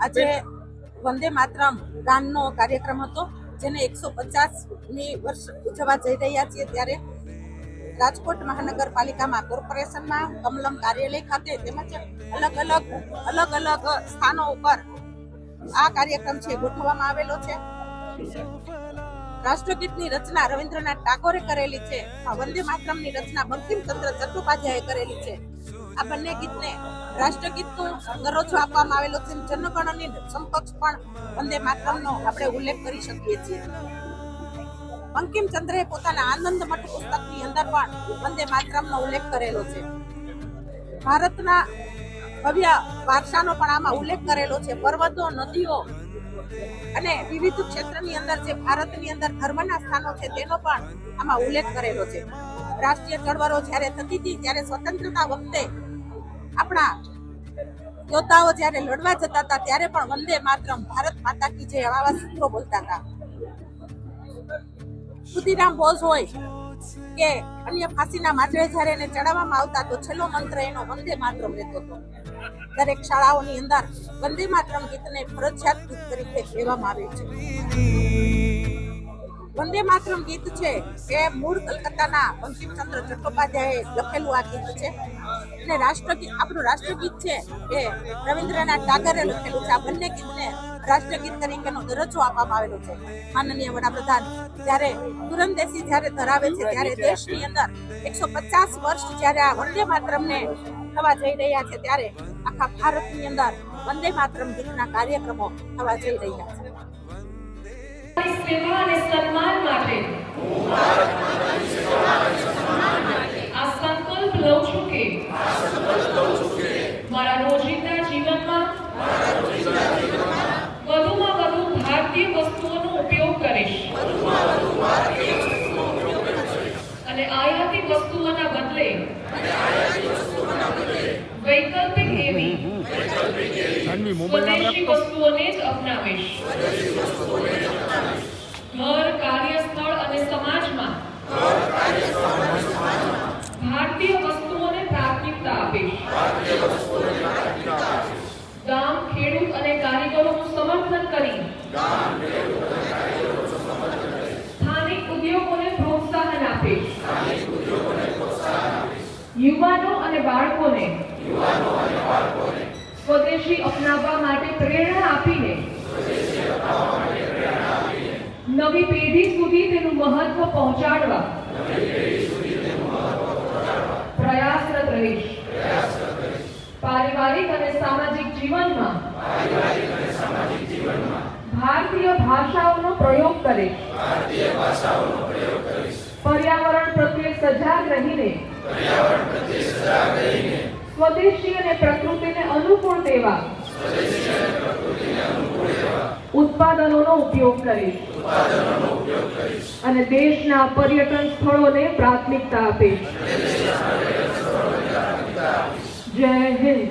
આજે વંદે માતરમ ગાનનો કાર્યક્રમ હતો, જેને 150મી વર્ષ ઉજવવા જઈ રહ્યા છીએ ત્યારે રાજકોટ મહાનગરપાલિકામાં કોર્પોરેશનમાં કમલમ કાર્યાલય ખાતે તેમજ અલગ અલગ સ્થાનો ઉપર આ કાર્યક્રમ છે ગોઠવવામાં આવેલો છે. રાષ્ટ્રગીતની રચના રવિન્દ્રનાથ ટાગોરે કરેલી છે. વંદે માતરમની રચના બંકિમચંદ્ર ચટ્ટોપાધ્યાયે કરેલી છે. આ બંને ગીતને રાષ્ટ્રગીતનો દરજ્જો આપવામાં આવેલો છે. જનગણની સમકક્ષ પણ વંદે માતરમનો આપણે ઉલ્લેખ કરી શકીએ છીએ. બંકિમચંદ્રે પોતાના આનંદ મઠ પુસ્તકની અંદર પણ વંદે માતરમનો ઉલ્લેખ કરેલો છે. ભારતના ભવ્ય વારસાનો પણ આમાં ઉલ્લેખ કરેલો છે. પર્વતો, નદીઓ અને વિવિધ ક્ષેત્રની અંદર જે ભારતની અંદર ધર્મના સ્થાનો છે તેનો પણ આમાં ઉલ્લેખ કરેલો છે. રાષ્ટ્રીય ચળવળો જ્યારે થતી હતી ત્યારે સ્વતંત્રતા વખતે આપણા યોદ્ધાઓ જ્યારે લડવા જતા હતા ત્યારે પણ વંદે માતરમ, ભારત માતા કી જય આવા સૂત્રો બોલતા હતા. ખુદીરામ બોઝ હોય કે અન્ય ફાંસીના માંડવે જ્યારે એને ચડાવવામાં આવતા તો છેલ્લો મંત્ર એનો વંદે માતરમ રહેતો હતો. દરેક શાળાઓની અંદર વંદે માતરમ ગીતને ફરજિયાત ગીત તરીકે કહેવામાં આવ્યું છે. વંદે માતરમ ગીત છે એ મૂળ કલકત્તાના બંકિમચંદ્ર ચટ્ટોપાધ્યાયે લખેલું આ ગીત છે અને રાષ્ટ્રગીત, આપણું રાષ્ટ્રગીત છે એ રવિન્દ્રનાથ ટાગોરે લખેલું છે. આ બંને ગીતને રાષ્ટ્રગીત તરીકેનો દરજ્જો આપવામાં આવેલો છે. માનનીય વડાપ્રધાન જ્યારે તુરંદેશી જ્યારે ધરાવે છે ત્યારે દેશની અંદર 150 વર્ષ જ્યારે આ વંદે માતરમને થવા જઈ રહ્યા છે ત્યારે આખા ભારતની અંદર વંદે માતરમ ગીતના કાર્યક્રમો થવા જઈ રહ્યા છે. સેવા અને સન્માન માટે આ સંકલ્પ લઉં છું કે મારા રોજિંદા જીવનમાં વધુમાં વધુ ભારતીય વસ્તુઓનો ઉપયોગ કરીશ અને આયાતી વસ્તુઓના બદલે વૈકલ્પિક એવી સ્વદેશી વસ્તુઓને જ અપનાવીશ. ઘર, કાર્યસ્થળ અને સમાજમાં ભારતીય વસ્તુઓને પ્રાથમિકતા આપીશ. ગામ, ખેડૂત અને કારીગરોનું સમર્થન કરી સ્થાનિક ઉદ્યોગોને પ્રોત્સાહન આપીશ. યુવાનો અને બાળકોને સ્વદેશી અપનાવવા માટે પ્રેરણા આપીને નવી પેઢી સુધી તેનું મહત્વ પહોંચાડવા પ્રયાસરત રહીશ. પારિવારિક અને સામાજિક જીવનમાં ભારતીય ભાષાઓનો પ્રયોગ કરીશ. પર્યાવરણ પ્રત્યે સજાગ રહીને સ્વદેશી અને પ્રકૃતિને અનુકૂળ તેવા ઉત્પાદનોનો ઉપયોગ કરીશ અને દેશના પર્યટન સ્થળોને પ્રાથમિકતા આપીશ. જય હિન્દ.